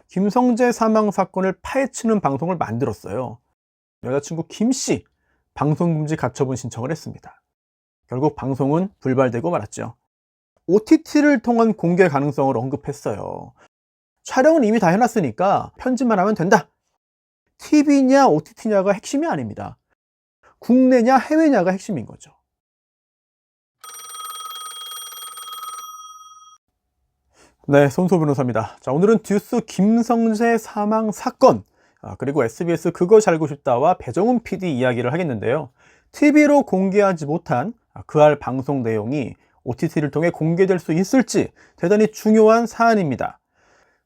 김성재 사망 사건을 파헤치는 방송을 만들었어요. 여자친구 김씨 방송금지 가처분 신청을 했습니다. 결국 방송은 불발되고 말았죠. OTT를 통한 공개 가능성을 언급했어요. 촬영은 이미 다 해놨으니까 편집만 하면 된다. TV냐 OTT냐가 핵심이 아닙니다. 국내냐 해외냐가 핵심인 거죠. 네, 손소 변호사입니다. 자, 오늘은 듀스 김성재 사망 사건, 그리고 SBS 그것이 알고 싶다와 배정훈 PD 이야기를 하겠는데요. TV로 공개하지 못한 그알 방송 내용이 OTT를 통해 공개될 수 있을지 대단히 중요한 사안입니다.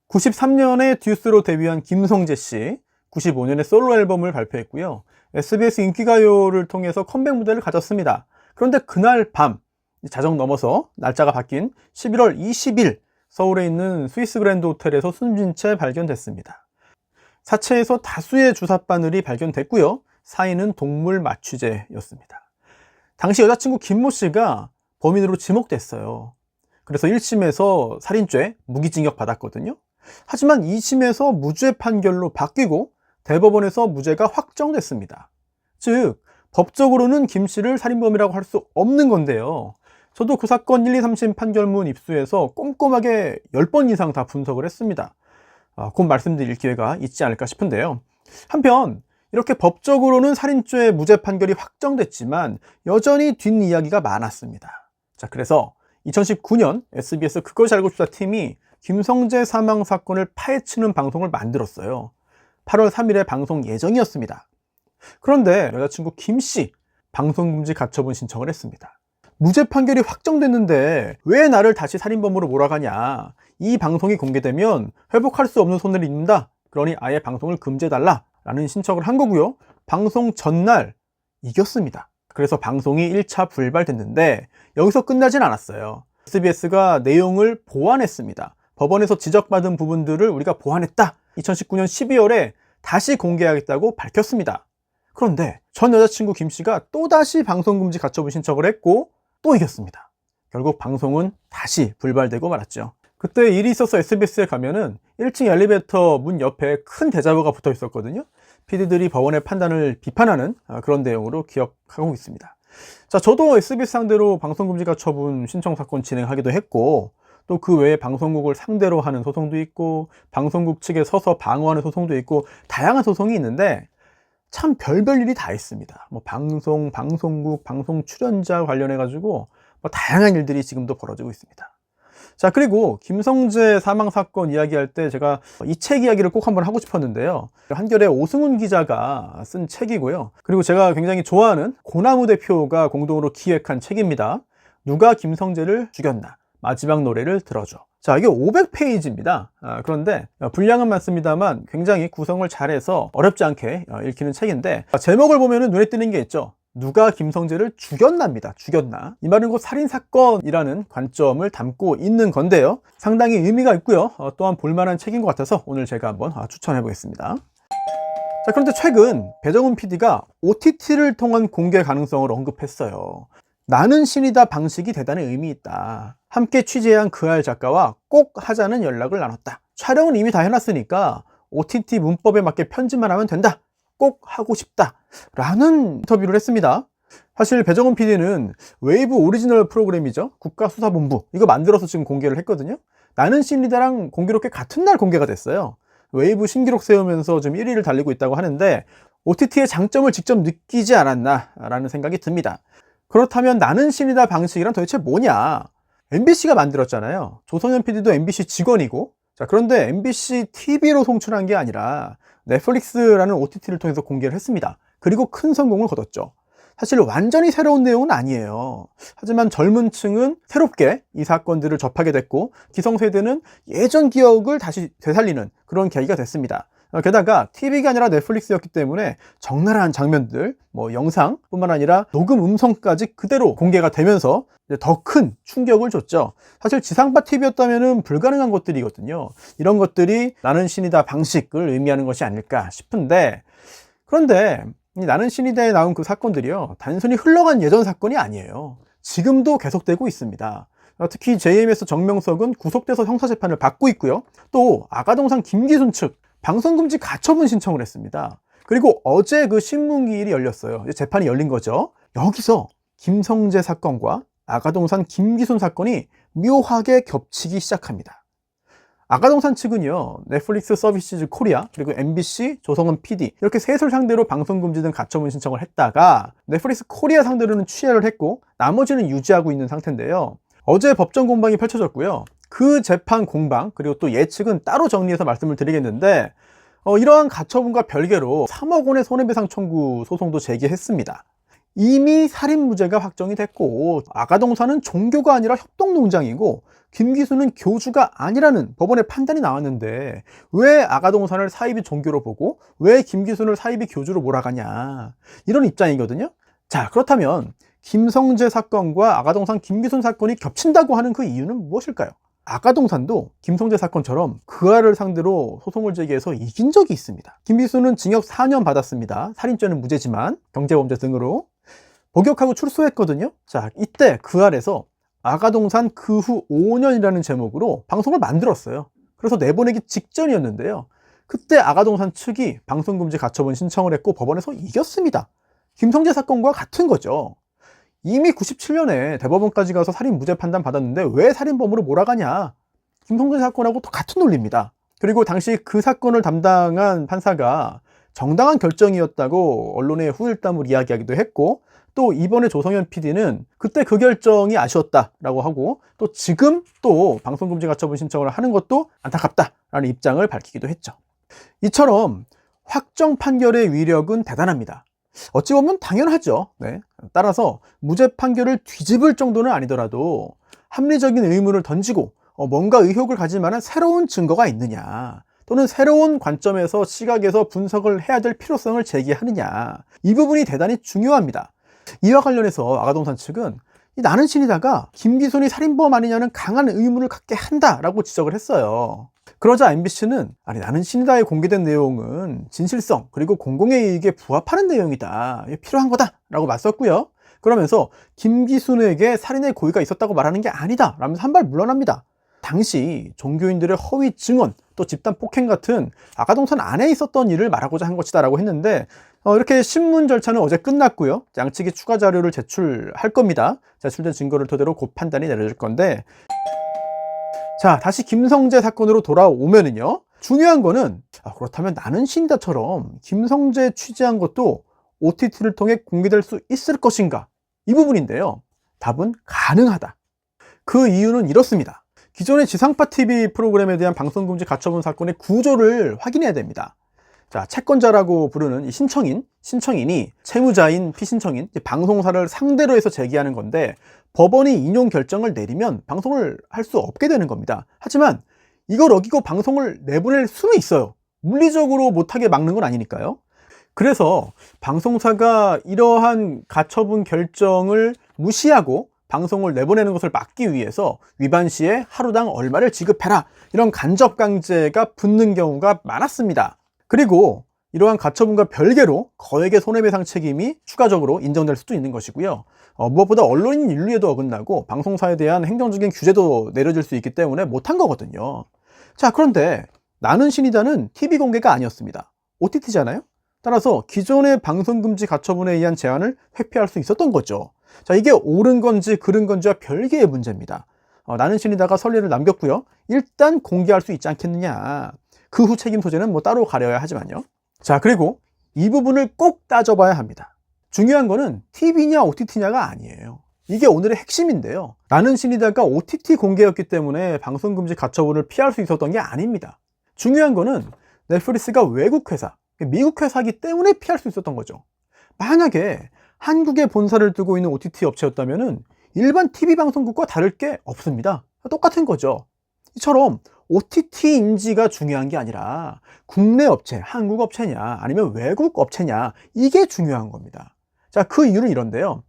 93년에 듀스로 데뷔한 김성재 씨, 95년에 솔로 앨범을 발표했고요. SBS 인기가요를 통해서 컴백 무대를 가졌습니다. 그런데 그날 밤, 자정 넘어서 날짜가 바뀐 11월 20일, 서울에 있는 스위스 그랜드 호텔에서 숨진 채 발견됐습니다. 사체에서 다수의 주사바늘이 발견됐고요. 사인은 동물 마취제였습니다. 당시 여자친구 김모 씨가 범인으로 지목됐어요. 그래서 1심에서 살인죄 무기징역 받았거든요. 하지만 2심에서 무죄 판결로 바뀌고 대법원에서 무죄가 확정됐습니다. 즉 법적으로는 김 씨를 살인범이라고 할 수 없는 건데요. 저도 그 사건 1, 2, 3심 판결문 입수해서 꼼꼼하게 10번 이상 다 분석을 했습니다. 곧 말씀드릴 기회가 있지 않을까 싶은데요. 한편 이렇게 법적으로는 살인죄 무죄 판결이 확정됐지만 여전히 뒷이야기가 많았습니다. 자, 그래서 2019년 SBS 그것이 알고 싶다 팀이 김성재 사망 사건을 파헤치는 방송을 만들었어요. 8월 3일에 방송 예정이었습니다. 그런데 여자친구 김씨 방송금지 가처분 신청을 했습니다. 무죄 판결이 확정됐는데 왜 나를 다시 살인범으로 몰아가냐, 이 방송이 공개되면 회복할 수 없는 손해를 입는다, 그러니 아예 방송을 금지해달라 라는 신청을 한 거고요. 방송 전날 이겼습니다. 그래서 방송이 1차 불발됐는데 여기서 끝나진 않았어요. SBS가 내용을 보완했습니다. 법원에서 지적받은 부분들을 우리가 보완했다, 2019년 12월에 다시 공개하겠다고 밝혔습니다. 그런데 전 여자친구 김씨가 또다시 방송금지 가처분 신청을 했고 또 이겼습니다. 결국 방송은 다시 불발되고 말았죠. 그때 일이 있어서 SBS에 가면은 1층 엘리베이터 문 옆에 큰 대자보가 붙어 있었거든요. PD들이 법원의 판단을 비판하는 그런 내용으로 기억하고 있습니다. 자, 저도 SBS 상대로 방송금지 가처분 신청 사건 진행하기도 했고, 또 그 외에 방송국을 상대로 하는 소송도 있고, 방송국 측에 서서 방어하는 소송도 있고, 다양한 소송이 있는데 참 별별 일이 다 있습니다. 뭐 방송, 방송국, 방송 출연자 관련해 가지고 뭐 다양한 일들이 지금도 벌어지고 있습니다. 자, 그리고 김성재 사망 사건 이야기할 때 제가 이 책 이야기를 꼭 한번 하고 싶었는데요. 한겨레 오승훈 기자가 쓴 책이고요. 그리고 제가 굉장히 좋아하는 고나무 대표가 공동으로 기획한 책입니다. 누가 김성재를 죽였나? 마지막 노래를 들어줘. 자, 이게 500페이지입니다. 그런데 분량은 많습니다만 굉장히 구성을 잘해서 어렵지 않게 읽히는 책인데, 제목을 보면 눈에 띄는 게 있죠. 누가 김성재를 죽였나입니다. 죽였나. 이 말은 곧 살인사건이라는 관점을 담고 있는 건데요. 상당히 의미가 있고요. 또한 볼만한 책인 것 같아서 오늘 제가 한번 추천해 보겠습니다. 자, 그런데 최근 배정훈 PD가 OTT를 통한 공개 가능성을 언급했어요. 나는 신이다 방식이 대단히 의미 있다. 함께 취재한 그알 작가와 꼭 하자는 연락을 나눴다. 촬영은 이미 다 해놨으니까 OTT 문법에 맞게 편집만 하면 된다. 꼭 하고 싶다 라는 인터뷰를 했습니다. 사실 배정훈 PD는 웨이브 오리지널 프로그램이죠. 국가수사본부, 이거 만들어서 지금 공개를 했거든요. 나는 신이다랑 공교롭게 같은 날 공개가 됐어요. 웨이브 신기록 세우면서 지금 1위를 달리고 있다고 하는데 OTT의 장점을 직접 느끼지 않았나 라는 생각이 듭니다. 그렇다면 나는 신이다 방식이란 도대체 뭐냐? MBC가 만들었잖아요. 조성현 PD도 MBC 직원이고, 자, 그런데 MBC TV로 송출한 게 아니라 넷플릭스라는 OTT를 통해서 공개를 했습니다. 그리고 큰 성공을 거뒀죠. 사실 완전히 새로운 내용은 아니에요. 하지만 젊은 층은 새롭게 이 사건들을 접하게 됐고, 기성세대는 예전 기억을 다시 되살리는 그런 계기가 됐습니다. 게다가 TV가 아니라 넷플릭스였기 때문에 적나라한 장면들, 뭐 영상뿐만 아니라 녹음 음성까지 그대로 공개가 되면서 더 큰 충격을 줬죠. 사실 지상파 TV였다면 불가능한 것들이거든요. 이런 것들이 나는 신이다 방식을 의미하는 것이 아닐까 싶은데, 그런데 이 나는 신이다에 나온 그 사건들이요, 단순히 흘러간 예전 사건이 아니에요. 지금도 계속되고 있습니다. 특히 JMS 정명석은 구속돼서 형사재판을 받고 있고요. 또 아가동산 김기순 측 방송금지 가처분 신청을 했습니다. 그리고 어제 그 신문기일이 열렸어요. 이제 재판이 열린 거죠. 여기서 김성재 사건과 아가동산 김기순 사건이 묘하게 겹치기 시작합니다. 아가동산 측은요, 넷플릭스 서비스즈 코리아, 그리고 MBC, 조성은 PD 이렇게 셋을 상대로 방송금지 등 가처분 신청을 했다가 넷플릭스 코리아 상대로는 취하를 했고 나머지는 유지하고 있는 상태인데요. 어제 법정 공방이 펼쳐졌고요. 그 재판 공방 그리고 또 예측은 따로 정리해서 말씀을 드리겠는데 이러한 가처분과 별개로 3억 원의 손해배상 청구 소송도 제기했습니다. 이미 살인무죄가 확정이 됐고 아가동산은 종교가 아니라 협동농장이고 김기순은 교주가 아니라는 법원의 판단이 나왔는데 왜 아가동산을 사이비 종교로 보고 왜 김기순을 사이비 교주로 몰아가냐 이런 입장이거든요. 자, 그렇다면 김성재 사건과 아가동산 김기순 사건이 겹친다고 하는 그 이유는 무엇일까요? 아가동산도 김성재 사건처럼 그 아를 상대로 소송을 제기해서 이긴 적이 있습니다. 김기순은 징역 4년 받았습니다. 살인죄는 무죄지만 경제범죄 등으로 복역하고 출소했거든요. 자, 이때 그 아래서 아가동산 그 후 5년이라는 제목으로 방송을 만들었어요. 그래서 내보내기 직전이었는데요. 그때 아가동산 측이 방송금지 가처분 신청을 했고 법원에서 이겼습니다. 김성재 사건과 같은 거죠. 이미 97년에 대법원까지 가서 살인 무죄 판단 받았는데 왜 살인범으로 몰아가냐. 김성재 사건하고 똑같은 논리입니다. 그리고 당시 그 사건을 담당한 판사가 정당한 결정이었다고 언론의 후일담을 이야기하기도 했고 또 이번에 조성현 PD는 그때 그 결정이 아쉬웠다라고 하고 또 지금 또 방송금지 가처분 신청을 하는 것도 안타깝다라는 입장을 밝히기도 했죠. 이처럼 확정 판결의 위력은 대단합니다. 어찌 보면 당연하죠. 네. 따라서 무죄 판결을 뒤집을 정도는 아니더라도 합리적인 의문을 던지고 뭔가 의혹을 가질 만한 새로운 증거가 있느냐 또는 새로운 관점에서 시각에서 분석을 해야 될 필요성을 제기하느냐 이 부분이 대단히 중요합니다. 이와 관련해서 아가동산 측은 나는 신이다가 김기순이 살인범 아니냐는 강한 의문을 갖게 한다라고 지적을 했어요. 그러자 MBC는 아니 나는 신이다에 공개된 내용은 진실성 그리고 공공의 이익에 부합하는 내용이다. 필요한 거다라고 맞섰고요. 그러면서 김기순에게 살인의 고의가 있었다고 말하는 게 아니다 라면서 한 발 물러납니다. 당시 종교인들의 허위 증언 또 집단 폭행 같은 아가동산 안에 있었던 일을 말하고자 한 것이다 라고 했는데 이렇게 신문 절차는 어제 끝났고요. 양측이 추가 자료를 제출할 겁니다. 제출된 증거를 토대로 곧 판단이 내려질 건데 자, 다시 김성재 사건으로 돌아오면은요. 중요한 거는 그렇다면 나는 신이다처럼 김성재 취재한 것도 OTT를 통해 공개될 수 있을 것인가? 이 부분인데요. 답은 가능하다. 그 이유는 이렇습니다. 기존의 지상파 TV 프로그램에 대한 방송금지 가처분 사건의 구조를 확인해야 됩니다. 자, 채권자라고 부르는 이 신청인이 채무자인 피신청인 방송사를 상대로 해서 제기하는 건데 법원이 인용 결정을 내리면 방송을 할 수 없게 되는 겁니다. 하지만 이걸 어기고 방송을 내보낼 수는 있어요. 물리적으로 못하게 막는 건 아니니까요. 그래서 방송사가 이러한 가처분 결정을 무시하고 방송을 내보내는 것을 막기 위해서 위반 시에 하루당 얼마를 지급해라 이런 간접 강제가 붙는 경우가 많았습니다. 그리고 이러한 가처분과 별개로 거액의 손해배상 책임이 추가적으로 인정될 수도 있는 것이고요. 무엇보다 언론인 윤리에도 어긋나고 방송사에 대한 행정적인 규제도 내려질 수 있기 때문에 못한 거거든요. 자, 그런데 나는 신이다는 TV 공개가 아니었습니다. OTT잖아요. 따라서 기존의 방송금지 가처분에 의한 제한을 회피할 수 있었던 거죠. 자, 이게 옳은 건지 그른 건지와 별개의 문제입니다. 나는 신이다가 선례를 남겼고요. 일단 공개할 수 있지 않겠느냐. 그 후 책임 소재는 뭐 따로 가려야 하지만요. 자, 그리고 이 부분을 꼭 따져봐야 합니다. 중요한 거는 TV냐 OTT냐가 아니에요. 이게 오늘의 핵심인데요. 나는 신이다가 OTT 공개였기 때문에 방송금지 가처분을 피할 수 있었던 게 아닙니다. 중요한 거는 넷플릭스가 외국 회사, 미국 회사이기 때문에 피할 수 있었던 거죠. 만약에 한국에 본사를 두고 있는 OTT 업체였다면 일반 TV 방송국과 다를 게 없습니다. 똑같은 거죠. 이처럼 OTT 인지가 중요한 게 아니라 국내 업체, 한국 업체냐 아니면 외국 업체냐 이게 중요한 겁니다. 자, 그 이유는 이런데요.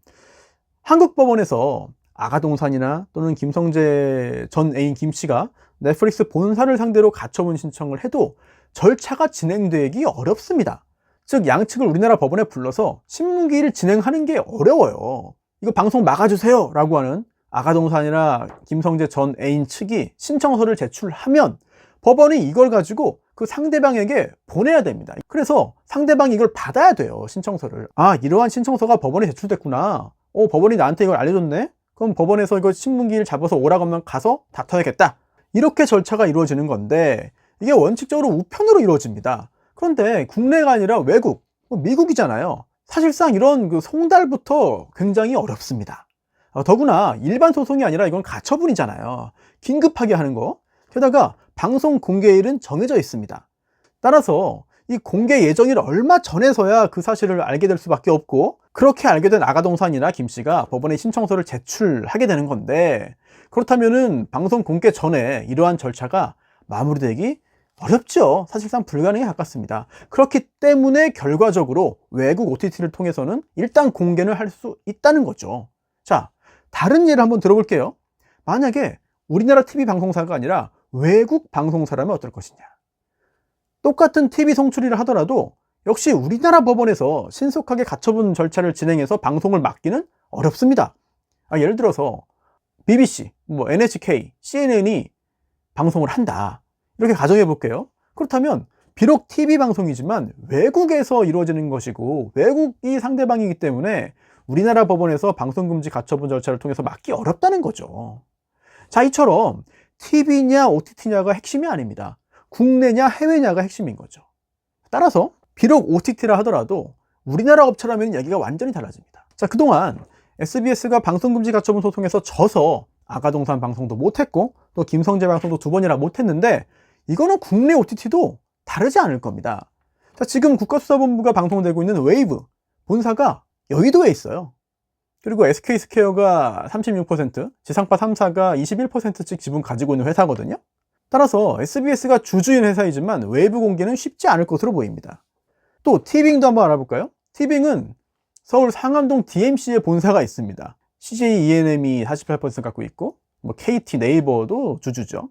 한국 법원에서 아가동산이나 또는 김성재 전 애인 김씨가 넷플릭스 본사를 상대로 가처분 신청을 해도 절차가 진행되기 어렵습니다. 즉 양측을 우리나라 법원에 불러서 신문기일을 진행하는 게 어려워요. 이거 방송 막아주세요 라고 하는 아가동산이나 김성재 전 애인 측이 신청서를 제출하면 법원이 이걸 가지고 그 상대방에게 보내야 됩니다. 그래서 상대방이 이걸 받아야 돼요, 신청서를. 아, 이러한 신청서가 법원에 제출됐구나. 법원이 나한테 이걸 알려줬네? 그럼 법원에서 이거 신문기일 잡아서 오라고 하면 가서 다퉈야겠다. 이렇게 절차가 이루어지는 건데, 이게 원칙적으로 우편으로 이루어집니다. 그런데 국내가 아니라 외국, 미국이잖아요. 사실상 이런 그 송달부터 굉장히 어렵습니다. 더구나 일반 소송이 아니라 이건 가처분이잖아요. 긴급하게 하는 거. 게다가 방송 공개일은 정해져 있습니다. 따라서 이 공개 예정일 얼마 전에서야 그 사실을 알게 될 수밖에 없고, 그렇게 알게 된 아가동산이나 김씨가 법원에 신청서를 제출하게 되는 건데, 그렇다면은 방송 공개 전에 이러한 절차가 마무리되기 어렵죠. 사실상 불가능에 가깝습니다. 그렇기 때문에 결과적으로 외국 OTT를 통해서는 일단 공개를 할 수 있다는 거죠. 자, 다른 예를 한번 들어볼게요. 만약에 우리나라 TV 방송사가 아니라 외국 방송사라면 어떨 것이냐. 똑같은 TV 송출을 하더라도 역시 우리나라 법원에서 신속하게 가처분 절차를 진행해서 방송을 막기는 어렵습니다. 예를 들어서 BBC, NHK, CNN이 방송을 한다. 이렇게 가정해 볼게요. 그렇다면 비록 TV 방송이지만 외국에서 이루어지는 것이고 외국이 상대방이기 때문에 우리나라 법원에서 방송금지 가처분 절차를 통해서 막기 어렵다는 거죠. 자, 이처럼 TV냐 OTT냐가 핵심이 아닙니다. 국내냐 해외냐가 핵심인 거죠. 따라서 비록 OTT라 하더라도 우리나라 업체라면 얘기가 완전히 달라집니다. 자, 그동안 SBS가 방송금지 가처분 소송에서 져서 아가동산 방송도 못했고 또 김성재 방송도 2번이나 못했는데, 이거는 국내 OTT도 다르지 않을 겁니다. 자, 지금 국가수사본부가 방송되고 있는 웨이브 본사가 여의도에 있어요. 그리고 SK스퀘어가 36%, 지상파 3사가 21%씩 지분 가지고 있는 회사거든요. 따라서 SBS가 주주인 회사이지만 외부 공개는 쉽지 않을 것으로 보입니다. 또 티빙도 한번 알아볼까요? 티빙은 서울 상암동 DMC에 본사가 있습니다. CJ ENM이 48% 갖고 있고 KT 네이버도 주주죠.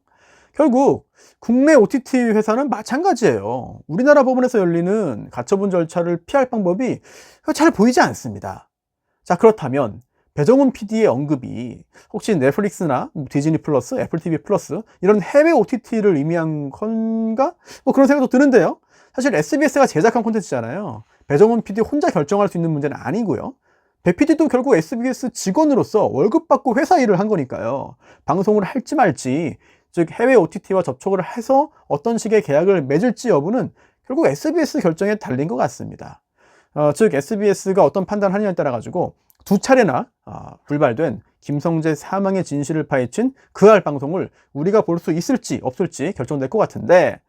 결국 국내 OTT 회사는 마찬가지예요. 우리나라 법원에서 열리는 가처분 절차를 피할 방법이 잘 보이지 않습니다. 자, 그렇다면 배정훈 PD의 언급이 혹시 넷플릭스나 디즈니 플러스, 애플 TV 플러스 이런 해외 OTT를 의미한 건가? 그런 생각도 드는데요. 사실 SBS가 제작한 콘텐츠잖아요. 배정훈 PD 혼자 결정할 수 있는 문제는 아니고요. 배 PD도 결국 SBS 직원으로서 월급 받고 회사 일을 한 거니까요. 방송을 할지 말지, 즉 해외 OTT와 접촉을 해서 어떤 식의 계약을 맺을지 여부는 결국 SBS 결정에 달린 것 같습니다. 즉 SBS가 어떤 판단을 하느냐에 따라 가지고 2차례나 불발된 김성재 사망의 진실을 파헤친 그알 방송을 우리가 볼 수 있을지 없을지 결정될 것 같은데,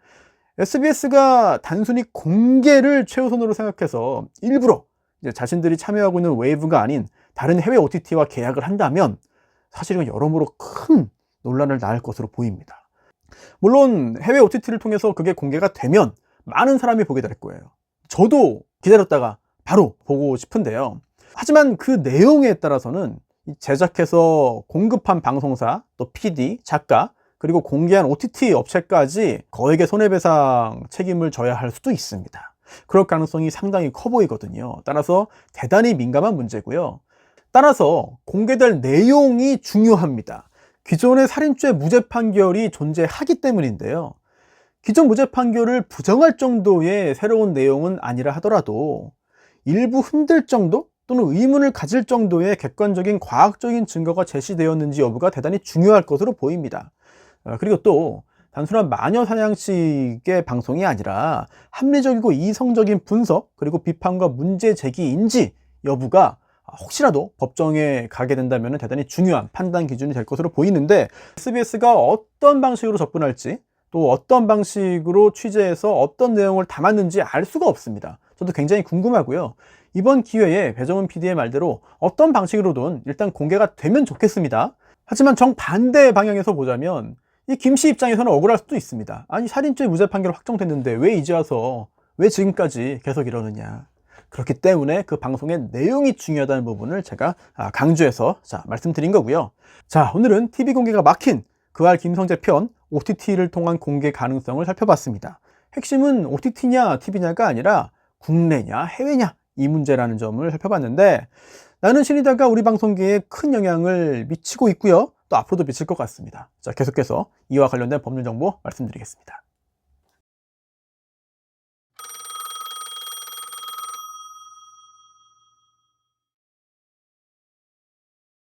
SBS가 단순히 공개를 최우선으로 생각해서 일부러 이제 자신들이 참여하고 있는 웨이브가 아닌 다른 해외 OTT와 계약을 한다면 사실은 여러모로 큰 논란을 낳을 것으로 보입니다. 물론 해외 OTT를 통해서 그게 공개가 되면 많은 사람이 보게 될 거예요. 저도 기다렸다가 바로 보고 싶은데요. 하지만 그 내용에 따라서는 제작해서 공급한 방송사, 또 PD, 작가, 그리고 공개한 OTT 업체까지 거액의 손해배상 책임을 져야 할 수도 있습니다. 그럴 가능성이 상당히 커 보이거든요. 따라서 대단히 민감한 문제고요. 따라서 공개될 내용이 중요합니다. 기존의 살인죄 무죄 판결이 존재하기 때문인데요. 기존 무죄 판결을 부정할 정도의 새로운 내용은 아니라 하더라도 일부 흔들 정도 또는 의문을 가질 정도의 객관적인 과학적인 증거가 제시되었는지 여부가 대단히 중요할 것으로 보입니다. 그리고 또 단순한 마녀 사냥식의 방송이 아니라 합리적이고 이성적인 분석, 그리고 비판과 문제 제기인지 여부가 혹시라도 법정에 가게 된다면 대단히 중요한 판단 기준이 될 것으로 보이는데, SBS가 어떤 방식으로 접근할지, 또 어떤 방식으로 취재해서 어떤 내용을 담았는지 알 수가 없습니다. 저도 굉장히 궁금하고요. 이번 기회에 배정훈 PD의 말대로 어떤 방식으로든 일단 공개가 되면 좋겠습니다. 하지만 정반대 방향에서 보자면 이 김씨 입장에서는 억울할 수도 있습니다. 아니, 살인죄 무죄 판결 확정됐는데 왜 이제 와서 왜 지금까지 계속 이러느냐. 그렇기 때문에 그 방송의 내용이 중요하다는 부분을 제가 강조해서 말씀드린 거고요. 자, 오늘은 TV 공개가 막힌 그알 김성재 편 OTT를 통한 공개 가능성을 살펴봤습니다. 핵심은 OTT냐 TV냐가 아니라 국내냐 해외냐 이 문제라는 점을 살펴봤는데, 나는 신이다가 우리 방송계에 큰 영향을 미치고 있고요. 또 앞으로도 미칠 것 같습니다. 자, 계속해서 이와 관련된 법률 정보 말씀드리겠습니다.